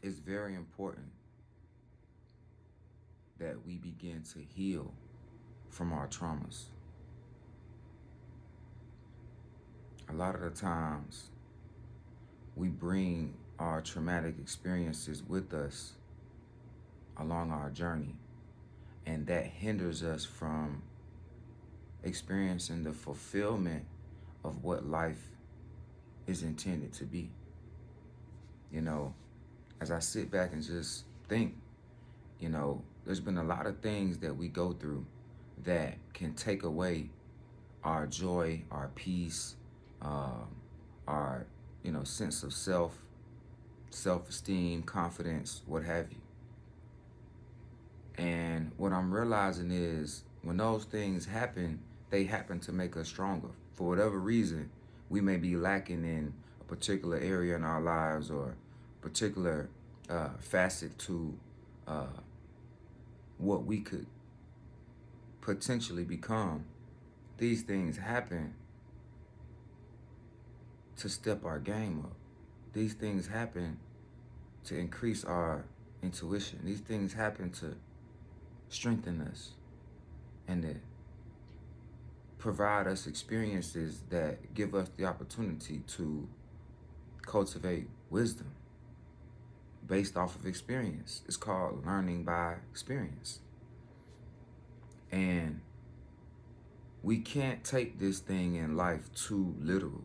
it's very important that we begin to heal from our traumas. A lot of the times, we bring our traumatic experiences with us along our journey, and that hinders us from experiencing the fulfillment of what life is intended to be. You know, as I sit back and just think, there's been a lot of things that we go through that can take away our joy, our peace, our, sense of self-esteem, confidence, what have you. And what I'm realizing is when those things happen, they happen to make us stronger. For whatever reason, we may be lacking in a particular area in our lives or particular facet to what we could potentially become. These things happen to step our game up. These things happen to increase our intuition. These things happen to strengthen us and to provide us experiences that give us the opportunity to cultivate wisdom based off of experience. It's called learning by experience. And we can't take this thing in life too literal,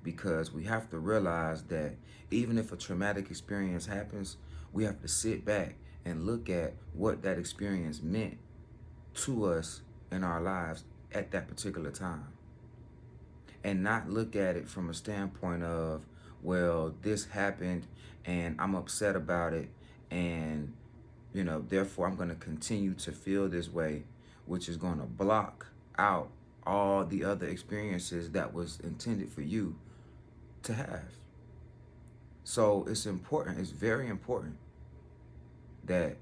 because we have to realize that even if a traumatic experience happens, we have to sit back and look at what that experience meant to us in our lives at that particular time. And not look at it from a standpoint of, well, this happened and I'm upset about it, and therefore I'm going to continue to feel this way, which is going to block out all the other experiences that was intended for you to have. So it's very important that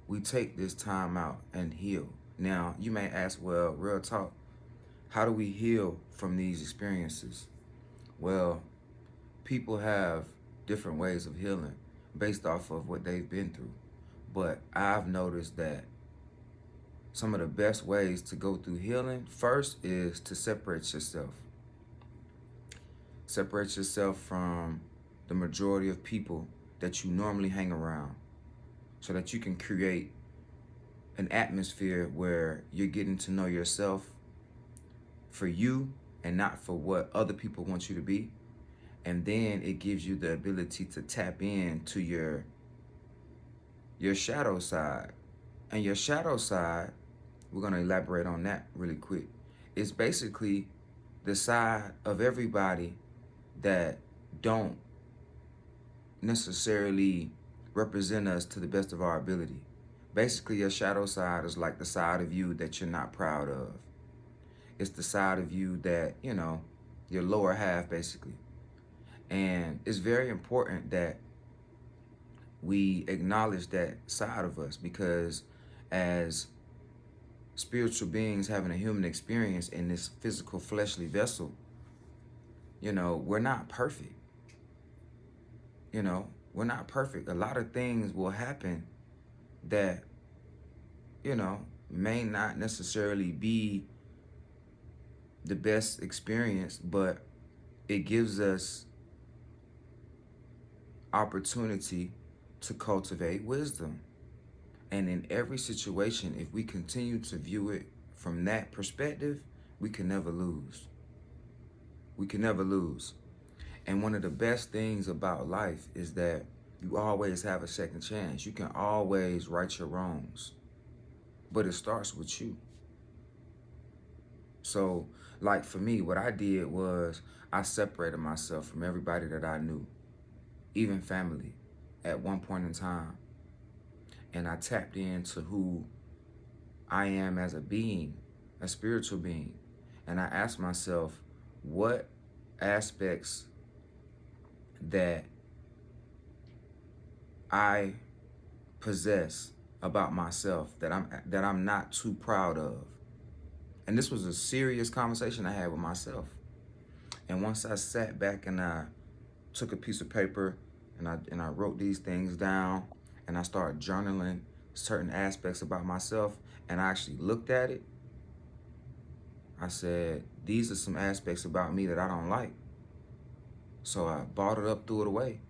we take this time out and heal. Now, you may ask, well, real talk, how do we heal from these experiences? Well, people have different ways of healing based off of what they've been through. But I've noticed that some of the best ways to go through healing first is to separate yourself. Separate yourself from the majority of people that you normally hang around, so that you can create an atmosphere where you're getting to know yourself for you and not for what other people want you to be. And then it gives you the ability to tap into your shadow side. And your shadow side, we're going to elaborate on that really quick. It's basically the side of everybody that don't necessarily represent us to the best of our ability. Basically, your shadow side is like the side of you that you're not proud of. It's the side of you that, your lower half, basically. And it's very important that we acknowledge that side of us, because as spiritual beings having a human experience in this physical fleshly vessel, we're not perfect. We're not perfect. A lot of things will happen that, may not necessarily be the best experience, but it gives us opportunity to cultivate wisdom. And in every situation, if we continue to view it from that perspective, we can never lose. We can never lose. And one of the best things about life is that you always have a second chance. You can always right your wrongs. But it starts with you. So, like for me, what I did was I separated myself from everybody that I knew, even family, at one point in time. And I tapped into who I am as a being, a spiritual being. And I asked myself, what aspects that I possess about myself that I'm not too proud of? And this was a serious conversation I had with myself. And once I sat back and I took a piece of paper and I wrote these things down, and I started journaling certain aspects about myself, and I actually looked at it. I said, these are some aspects about me that I don't like. So I bottled up, threw it away.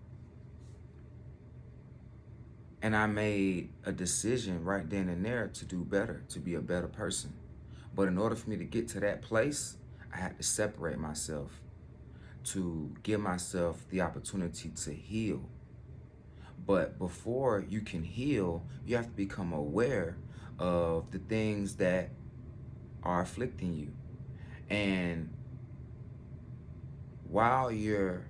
And I made a decision right then and there to do better, to be a better person. But in order for me to get to that place, I had to separate myself, to give myself the opportunity to heal. But before you can heal, you have to become aware of the things that are afflicting you. And while you're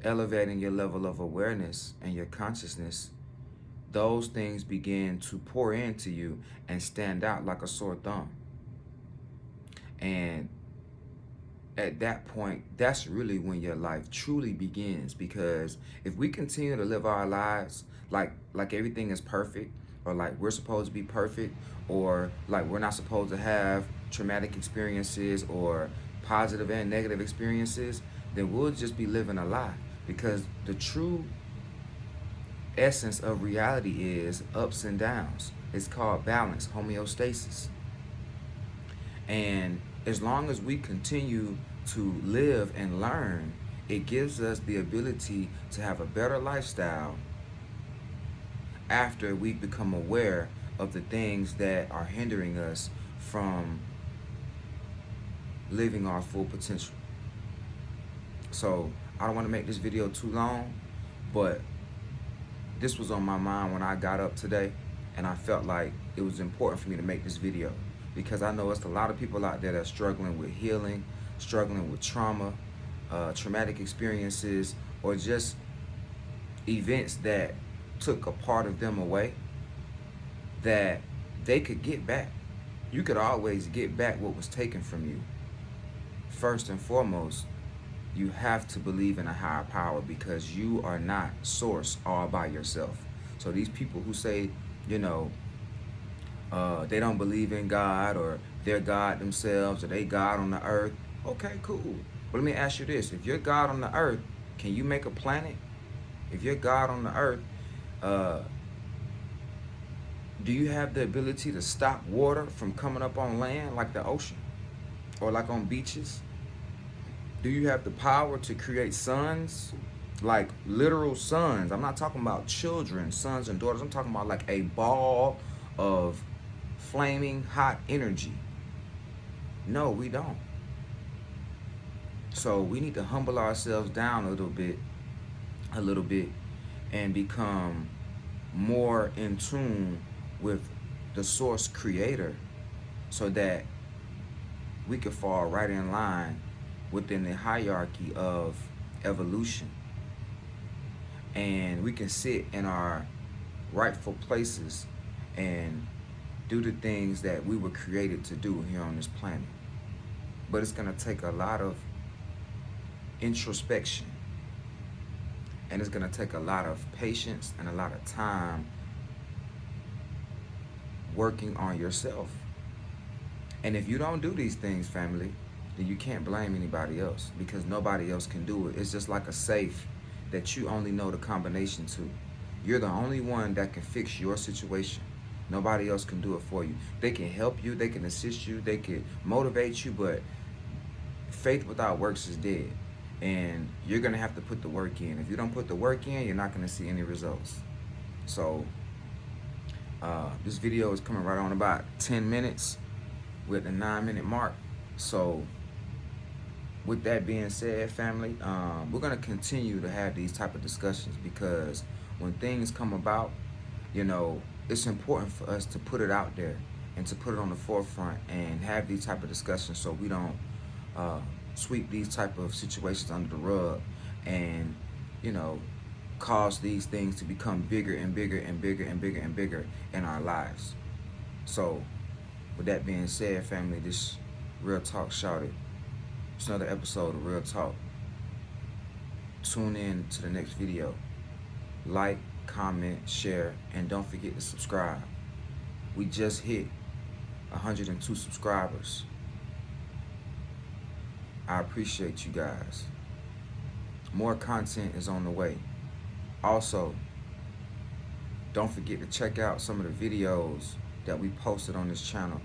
elevating your level of awareness and your consciousness, those things begin to pour into you and stand out like a sore thumb. And at that point, that's really when your life truly begins. Because if we continue to live our lives like everything is perfect, or like we're supposed to be perfect, or like we're not supposed to have traumatic experiences or positive and negative experiences, then we'll just be living a lie. Because the true essence of reality is ups and downs. It's called balance, homeostasis. And as long as we continue to live and learn, it gives us the ability to have a better lifestyle after we become aware of the things that are hindering us from living our full potential. So I don't want to make this video too long, but this was on my mind when I got up today, and I felt like it was important for me to make this video, because I know it's a lot of people out there that are struggling with healing, struggling with trauma, traumatic experiences, or just events that took a part of them away that they could get back. You could always get back what was taken from you. First and foremost, you have to believe in a higher power, because you are not source all by yourself. So these people who say, you know, they don't believe in God, or they're God themselves, or they God on the earth. Okay, cool. But let me ask you this. If you're God on the earth, can you make a planet? If you're God on the earth, do you have the ability to stop water from coming up on land like the ocean or like on beaches? Do you have the power to create suns, like literal suns? I'm not talking about children, sons and daughters. I'm talking about like a ball of flaming hot energy. No, we don't. So we need to humble ourselves down a little bit, and become more in tune with the source creator, so that we could fall right in line within the hierarchy of evolution, and we can sit in our rightful places and do the things that we were created to do here on this planet. But it's going to take a lot of introspection, and it's going to take a lot of patience and a lot of time working on yourself. And if you don't do these things, family, then you can't blame anybody else, because nobody else can do it. It's just like a safe that you only know the combination to. You're the only one that can fix your situation. Nobody else can do it for you. They can help you, they can assist you, they can motivate you, but faith without works is dead. And you're gonna have to put the work in. If you don't put the work in, you're not gonna see any results. So this video is coming right on about 10 minutes with the 9-minute mark. So with that being said, family, we're gonna continue to have these type of discussions, because when things come about, you know, it's important for us to put it out there and to put it on the forefront and have these type of discussions, so we don't sweep these type of situations under the rug and, you know, cause these things to become bigger and bigger and bigger and bigger and bigger in our lives. So with that being said, family, this Real Talk Shouted. It's another episode of Real Talk. Tune in to the next video. Like, comment, share, and don't forget to subscribe. We just hit 102 subscribers. I appreciate you guys. More content is on the way. Also, don't forget to check out some of the videos that we posted on this channel.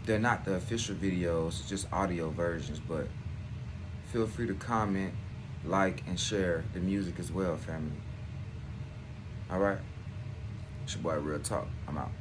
They're not the official videos, just audio versions, but feel free to comment, like, and share the music as well, family. All right? It's your boy, Real Talk. I'm out.